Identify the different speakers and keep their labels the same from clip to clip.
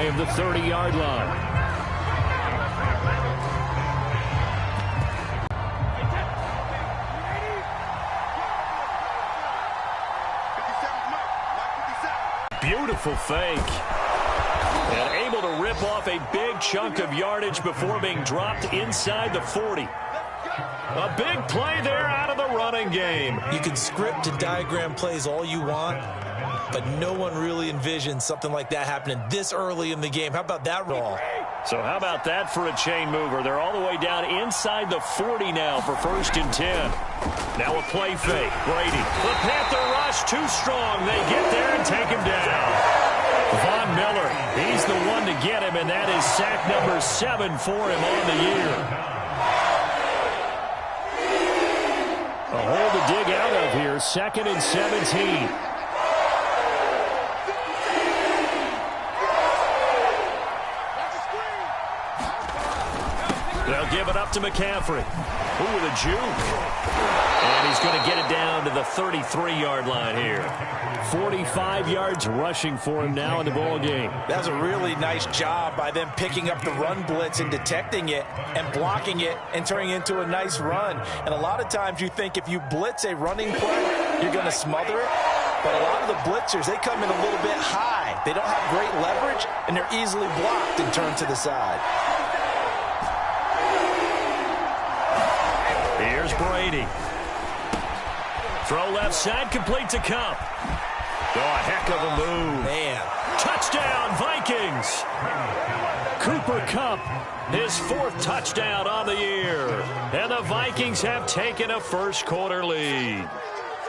Speaker 1: shy of the 30-yard line. Beautiful fake. And able to rip off a big chunk of yardage before being dropped inside the 40. A big play there out of the running game.
Speaker 2: You can script and diagram plays all you want, but no one really envisions something like that happening this early in the game. How about that roll?
Speaker 1: So how about that for a chain mover? They're all the way down inside the 40 now for 1st and 10. Now a play fake. Brady. The Panther rush too strong. They get there and take him down. Von Miller, he's the one to get him, and that is sack number 7 for him on the year. A hole to dig out of here. 2nd and 17. They'll give it up to McCaffrey. Ooh, with a juke. And he's going to get it down to the 33-yard line here. 45 yards rushing for him now in the ball game.
Speaker 2: That was a really nice job by them picking up the run blitz and detecting it and blocking it and turning it into a nice run. And a lot of times you think if you blitz a running play, you're going to smother it. But a lot of the blitzers, they come in a little bit high. They don't have great leverage, and they're easily blocked and turned to the side.
Speaker 1: Here's Brady. Throw left side, complete to Kupp. Oh, a heck of a move.
Speaker 2: Man.
Speaker 1: Touchdown, Vikings. Cooper Kupp, his 4th touchdown on the year. And the Vikings have taken a first-quarter lead.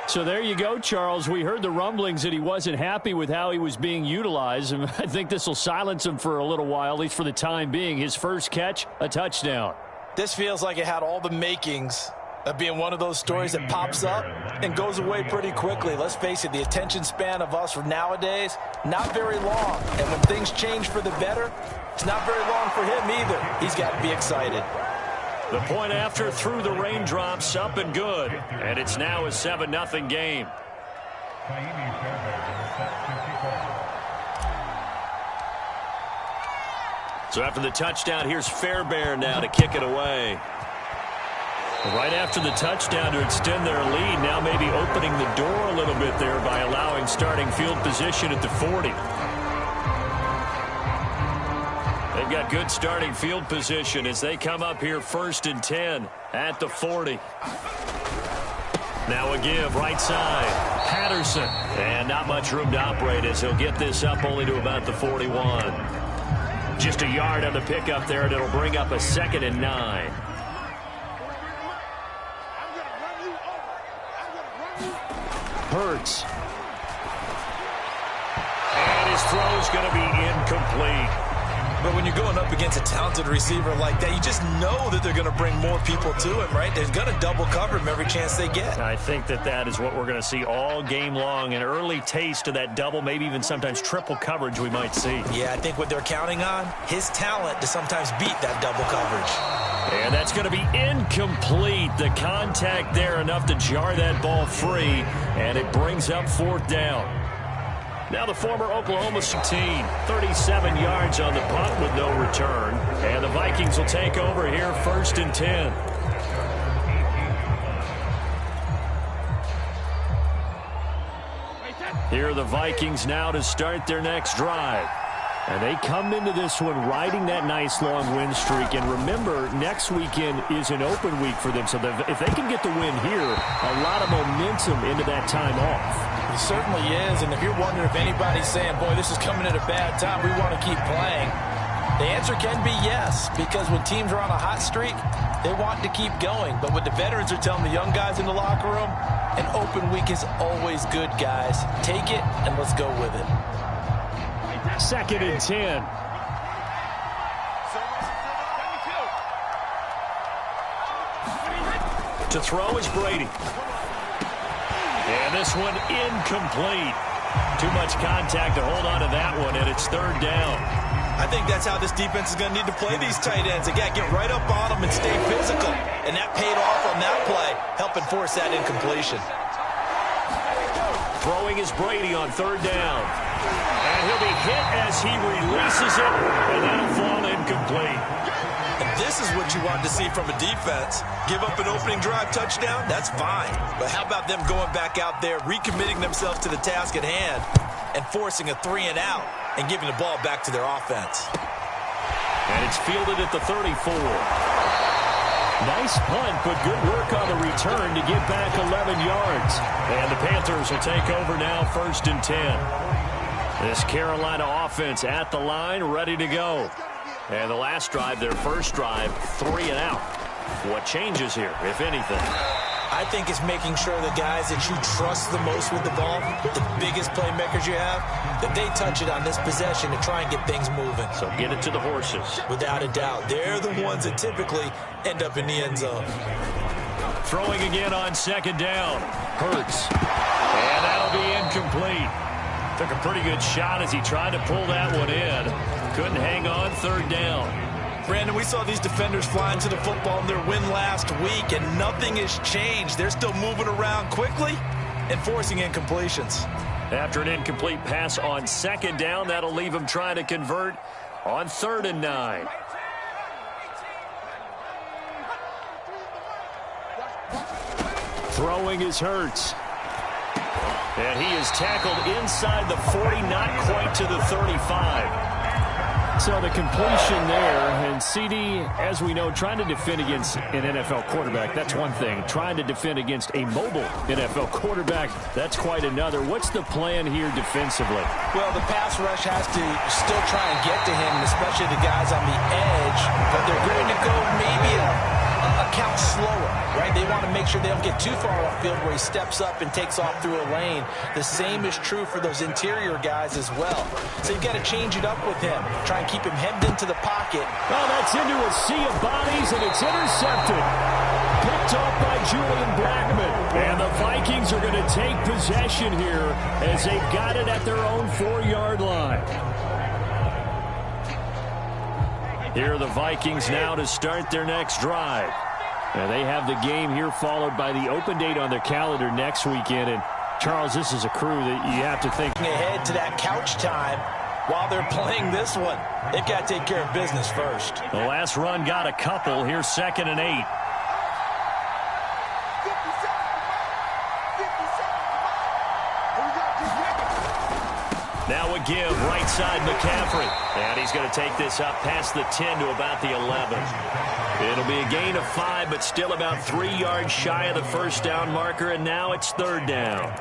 Speaker 1: So there you go, Charles. We heard the rumblings that he wasn't happy with how he was being utilized, and I think this will silence him for a little while, at least for the time being. His first catch, a touchdown.
Speaker 2: This feels like it had all the makings of being one of those stories that pops up and goes away pretty quickly. Let's face it, the attention span of us nowadays, not very long. And when things change for the better, it's not very long for him either. He's got to be excited.
Speaker 1: The point after through the raindrops, up and good. And it's now a 7-0 game. So after the touchdown, here's Fairbairn now to kick it away. Right after the touchdown to extend their lead, now maybe opening the door a little bit there by allowing starting field position at the 40. They've got good starting field position as they come up here 1st and 10 at the 40. Now a give, right side. Patterson. And not much room to operate as he'll get this up only to about the 41. Just a yard on the pickup there, and it'll bring up a 2nd and 9. Hurts. And his throw's going to be incomplete.
Speaker 2: But when you're going up against a talented receiver like that, you just know that they're going to bring more people to him, right? They're going to double cover him every chance they get.
Speaker 1: I think that is what we're going to see all game long. An early taste of that double, maybe even sometimes triple coverage we might see.
Speaker 2: Yeah, I think what they're counting on, his talent to sometimes beat that double coverage.
Speaker 1: And that's going to be incomplete. The contact there enough to jar that ball free, and it brings up 4th down. Now the former Oklahoma team, 37 yards on the punt with no return. And the Vikings will take over here 1st and 10. Here are the Vikings now to start their next drive. And they come into this one riding that nice long win streak. And remember, next weekend is an open week for them. So if they can get the win here, a lot of momentum into that time off.
Speaker 2: It certainly is, and if you're wondering if anybody's saying, boy, this is coming at a bad time, we want to keep playing, the answer can be yes, because when teams are on a hot streak, they want to keep going. But what the veterans are telling the young guys in the locker room, an open week is always good, guys. Take it, and let's go with it.
Speaker 1: 2nd and 10. To throw is Brady. And this one incomplete. Too much contact to hold on to that one, and it's 3rd down.
Speaker 2: I think that's how this defense is going to need to play these tight ends. They got to get right up on them and stay physical. And that paid off on that play, helping force that incompletion.
Speaker 1: Throwing is Brady on third down. And he'll be hit as he releases it, and that'll fall incomplete.
Speaker 2: And this is what you want to see from a defense. Give up an opening drive touchdown, that's fine. But how about them going back out there, recommitting themselves to the task at hand, and forcing a 3-and-out, and giving the ball back to their offense.
Speaker 1: And it's fielded at the 34. Nice punt, but good work on the return to get back 11 yards. And the Panthers will take over now, 1st and 10. This Carolina offense at the line, ready to go. And the last drive, their first drive, 3-and-out. What changes here, if anything?
Speaker 2: I think it's making sure the guys that you trust the most with the ball, the biggest playmakers you have, that they touch it on this possession to try and get things moving.
Speaker 1: So get it to the horses.
Speaker 2: Without a doubt. They're the ones that typically end up in the end zone.
Speaker 1: Throwing again on 2nd down. Hurts. And that'll be incomplete. Took a pretty good shot as he tried to pull that one in. Couldn't hang on 3rd down.
Speaker 2: Brandon, we saw these defenders flying to the football in their win last week, and nothing has changed. They're still moving around quickly and forcing incompletions.
Speaker 1: After an incomplete pass on 2nd down, that'll leave them trying to convert on 3rd and 9. Throwing is Hurts. And he is tackled inside the 40, not quite to the 35. So the completion there, and CD, as we know, trying to defend against an NFL quarterback, that's one thing. Trying to defend against a mobile NFL quarterback, that's quite another. What's the plan here defensively?
Speaker 2: Well, the pass rush has to still try and get to him, especially the guys on the edge, but they're going to go maybe a count slower, right? They want to make sure they don't get too far off field where he steps up and takes off through a lane. The same is true for those interior guys as well. So you've got to change it up with him. Try and keep him hemmed into the pocket.
Speaker 1: Well, that's into a sea of bodies, and it's intercepted. Picked off by Julian Blackmon. And the Vikings are going to take possession here as they've got it at their own 4-yard line. Here are the Vikings now to start their next drive. And they have the game here followed by the open date on their calendar next weekend. And, Charles, this is a crew that you have to think
Speaker 2: ahead to that couch time while they're playing this one. They've got to take care of business first.
Speaker 1: The last run got a couple. Here's 2nd and 8. Now a give, right side McCaffrey. And he's going to take this up past the 10 to about the 11. It'll be a gain of 5, but still about 3 yards shy of the first down marker, and now it's 3rd down.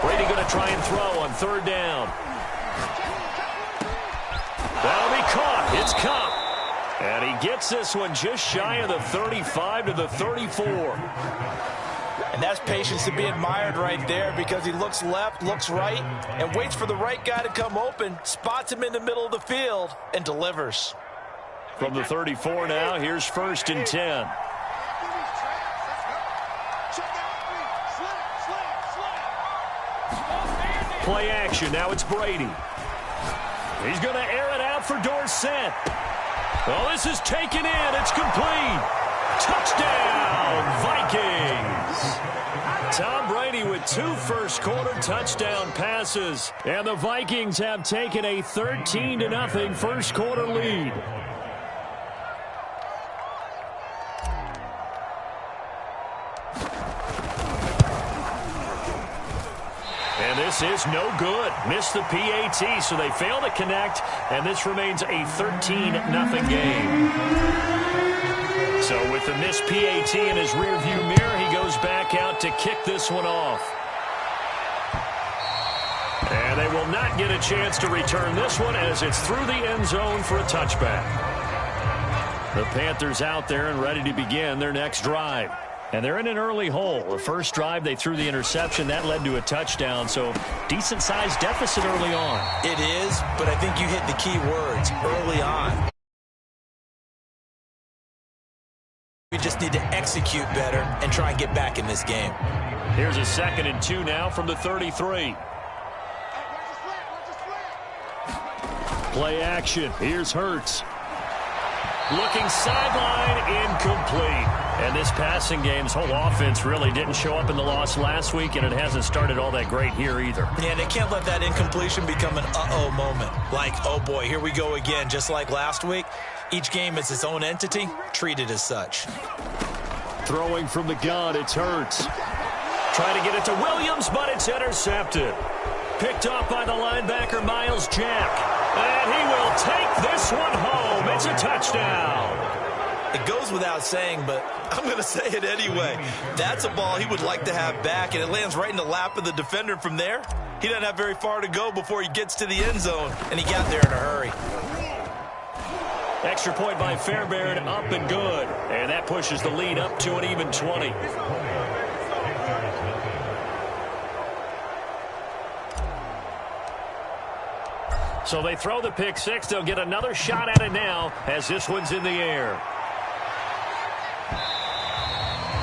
Speaker 1: Brady going to try and throw on 3rd down. That'll be caught. It's Kupp. And he gets this one just shy of the 35 to the 34.
Speaker 2: And that's patience to be admired right there, because he looks left, looks right, and waits for the right guy to come open, spots him in the middle of the field, and delivers.
Speaker 1: From the 34 now, here's 1st and 10. Play action. Now it's Brady. He's going to air it out for Dorsett. Well, this is taken in. It's complete. Touchdown, Vikings. Tom Brady with 2 first-quarter touchdown passes. And the Vikings have taken a 13-0 first-quarter lead. And this is no good. Missed the PAT, so they fail to connect, and this remains a 13-0 game. So with the missed PAT in his rearview mirror, he goes back out to kick this one off. And they will not get a chance to return this one as it's through the end zone for a touchback. The Panthers out there and ready to begin their next drive. And they're in an early hole. The first drive, they threw the interception. That led to a touchdown, so decent-sized deficit early on.
Speaker 2: It is, but I think you hit the key words, early on. just need to execute better and try and get back in this game.
Speaker 1: Here's a 2nd and 2 now from the 33. Play action. Here's Hurts. Looking sideline, incomplete. And this passing game's whole offense really didn't show up in the loss last week, and it hasn't started all that great here either.
Speaker 2: Yeah, they can't let that incompletion become an uh-oh moment. Like, oh boy, here we go again, just like last week. Each game is its own entity, treated as such.
Speaker 1: Throwing from the gun, it's Hurts. Trying to get it to Williams, but it's intercepted. Picked off by the linebacker, Miles Jack. And he will take this one home. It's a touchdown.
Speaker 2: It goes without saying, but I'm going to say it anyway. That's a ball he would like to have back, and it lands right in the lap of the defender from there. He doesn't have very far to go before he gets to the end zone, and he got there in a hurry.
Speaker 1: Extra point by Fairbairn, up and good. And that pushes the lead up to an even 20. So they throw the pick six. They'll get another shot at it now as this one's in the air.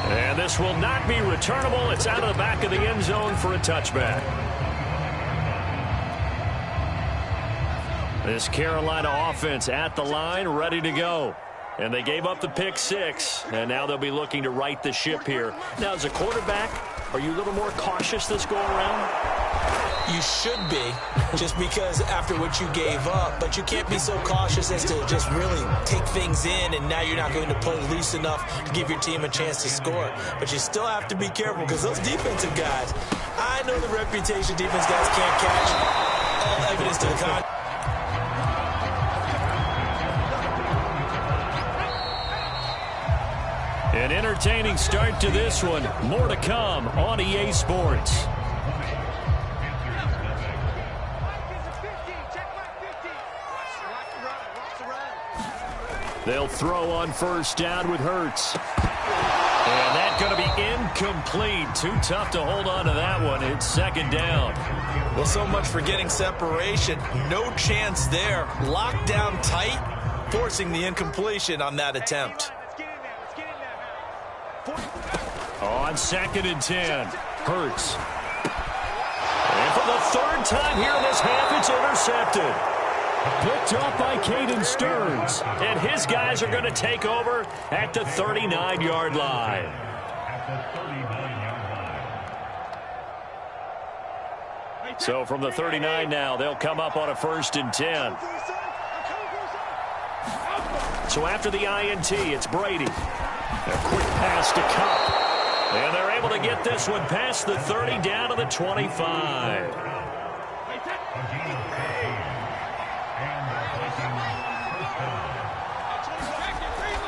Speaker 1: And this will not be returnable. It's out of the back of the end zone for a touchback. This Carolina offense at the line, ready to go. And they gave up the pick six, and now they'll be looking to right the ship here. Now, as a quarterback, are you a little more cautious this go around?
Speaker 2: You should be, just because after what you gave up, but you can't be so cautious as to just really take things in, and now you're not going to play loose enough to give your team a chance to score. But you still have to be careful, because those defensive guys, I know the reputation defense guys can't catch. All evidence to the contrary.
Speaker 1: An entertaining start to this one. More to come on EA Sports. They'll throw on first down with Hurts. And that's going to be incomplete. Too tough to hold on to that one. It's second down.
Speaker 2: Well, so much for getting separation. No chance there. Locked down tight, forcing the incompletion on that attempt.
Speaker 1: On 2nd and 10, Hurts. And for the third time here in this half, it's intercepted. Picked off by Caden Stearns. And his guys are going to take over at the 39-yard line. So from the 39 now, they'll come up on a 1st and 10. So after the INT, it's Brady. A quick pass to Kupp. And they're able to get this one past the 30 down to the 25.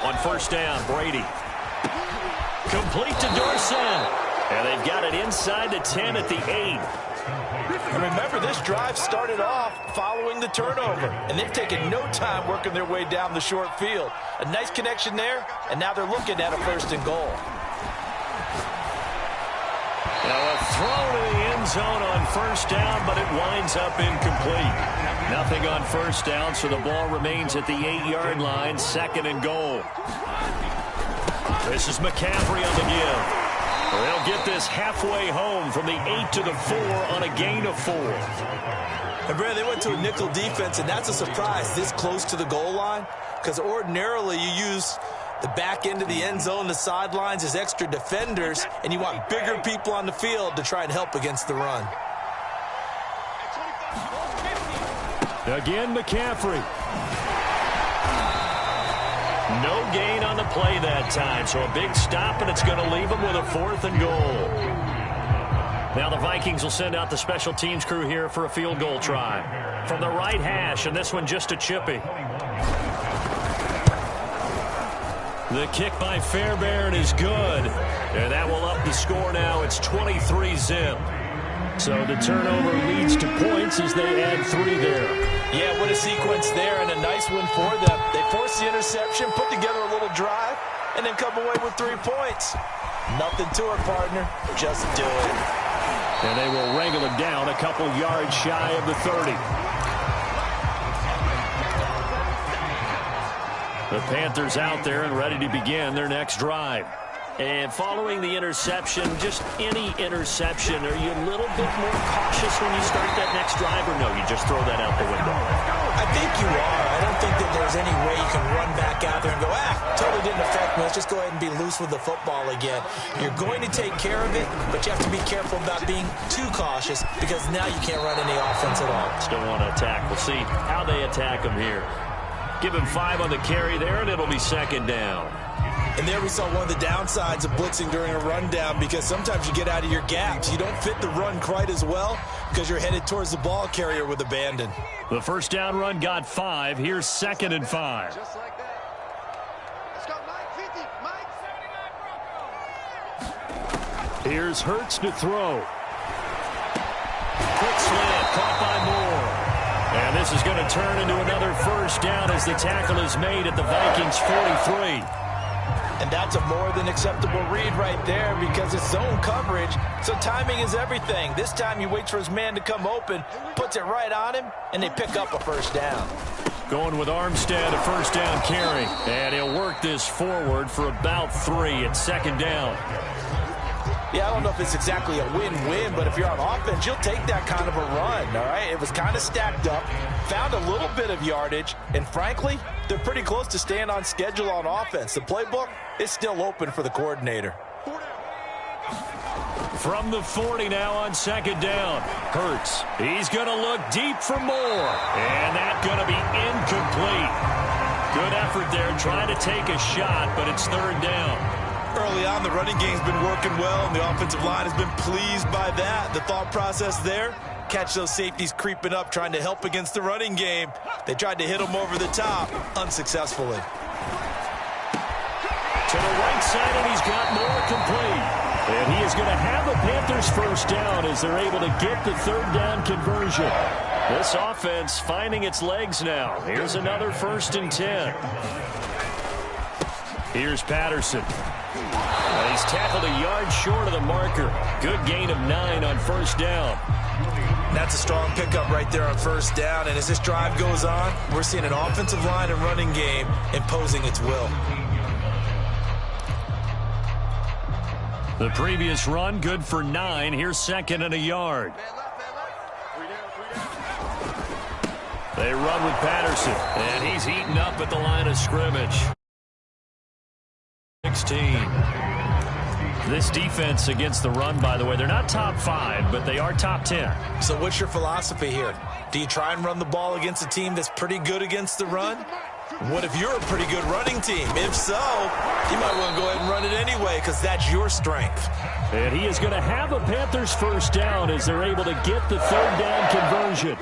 Speaker 1: On first down, Brady. Complete to Dorsett. And they've got it inside the 10 at the 8.
Speaker 2: And remember, this drive started off following the turnover, and they've taken no time working their way down the short field. A nice connection there, and now they're looking at a 1st and goal.
Speaker 1: Now a throw to the end zone on first down, but it winds up incomplete. Nothing on first down, so the ball remains at the 8-yard line, 2nd and goal. This is McCaffrey on the give. They'll get this halfway home from the 8 to the 4 on a gain of 4.
Speaker 2: And Brad, they went to a nickel defense, and that's a surprise this close to the goal line, because ordinarily you use the back end of the end zone, the sidelines as extra defenders, and you want bigger people on the field to try and help against the run.
Speaker 1: Again, McCaffrey. No gain on the play that time, so a big stop, and it's going to leave them with a 4th and goal. Now the Vikings will send out the special teams crew here for a field goal try. From the right hash, and this one just a chippy. The kick by Fairbairn is good, and that will up the score now. It's 23-zip. So the turnover leads to points as they add 3 there.
Speaker 2: Yeah, what a sequence there, and a nice one for them. They force the interception, put together a little drive, and then come away with 3 points. Nothing to it, partner. Just do it.
Speaker 1: And they will wrangle it down a couple yards shy of the 30. The Panthers out there and ready to begin their next drive. And following the interception, just any interception, are you a little bit more cautious when you start that next drive, or no, you just throw that out the window?
Speaker 2: I think you are. I don't think that there's any way you can run back out there and go, totally didn't affect me. Let's just go ahead and be loose with the football again. You're going to take care of it, but you have to be careful about being too cautious because now you can't run any offense at all.
Speaker 1: Still want to attack. We'll see how they attack him here. Give him 5 on the carry there, and it'll be second down.
Speaker 2: And there we saw one of the downsides of blitzing during a rundown because sometimes you get out of your gaps. You don't fit the run quite as well because you're headed towards the ball carrier with abandon.
Speaker 1: The first down run got 5. Here's 2nd and 5.
Speaker 3: Just like that. Let's go, Mike 50, Mike.
Speaker 1: Here's Hurts to throw. Quick slant, caught by Moore. And this is going to turn into another first down as the tackle is made at the Vikings 43.
Speaker 2: And that's a more than acceptable read right there because it's zone coverage, so timing is everything. This time he waits for his man to come open, puts it right on him, and they pick up a first down.
Speaker 1: Going with Armstead, a first down carry. And he'll work this forward for about 3 at 2nd down.
Speaker 2: Yeah, I don't know if it's exactly a win-win, but if you're on offense, you'll take that kind of a run, all right? It was kind of stacked up, found a little bit of yardage, and frankly, they're pretty close to staying on schedule on offense. The playbook is still open for the coordinator.
Speaker 1: From the 40 now on 2nd down. Hurts. He's going to look deep for more. And that's going to be incomplete. Good effort there trying to take a shot, but it's 3rd down.
Speaker 2: Early on, the running game's been working well, and the offensive line has been pleased by that. The thought process there, catch those safeties creeping up, trying to help against the running game. They tried to hit them over the top, unsuccessfully.
Speaker 1: To the right side, and he's got more complete. And he is going to have the Panthers first down as they're able to get the 3rd down conversion. This offense finding its legs now. Here's another 1st and 10. Here's Patterson. And he's tackled a yard short of the marker. Good gain of 9 on 1st down.
Speaker 2: That's a strong pickup right there on 1st down. And as this drive goes on, we're seeing an offensive line and running game imposing its will.
Speaker 1: The previous run good for 9. Here's 2nd and a yard. They run with Patterson. And he's eaten up at the line of scrimmage. 16. This defense against the run, by the way, they're not top 5, but they are top 10.
Speaker 2: So what's your philosophy here? Do you try and run the ball against a team that's pretty good against the run? What if you're a pretty good running team? If so, you might want to go ahead and run it anyway because that's your strength.
Speaker 1: And he is going to have a Panthers first down as they're able to get the 3rd down conversion.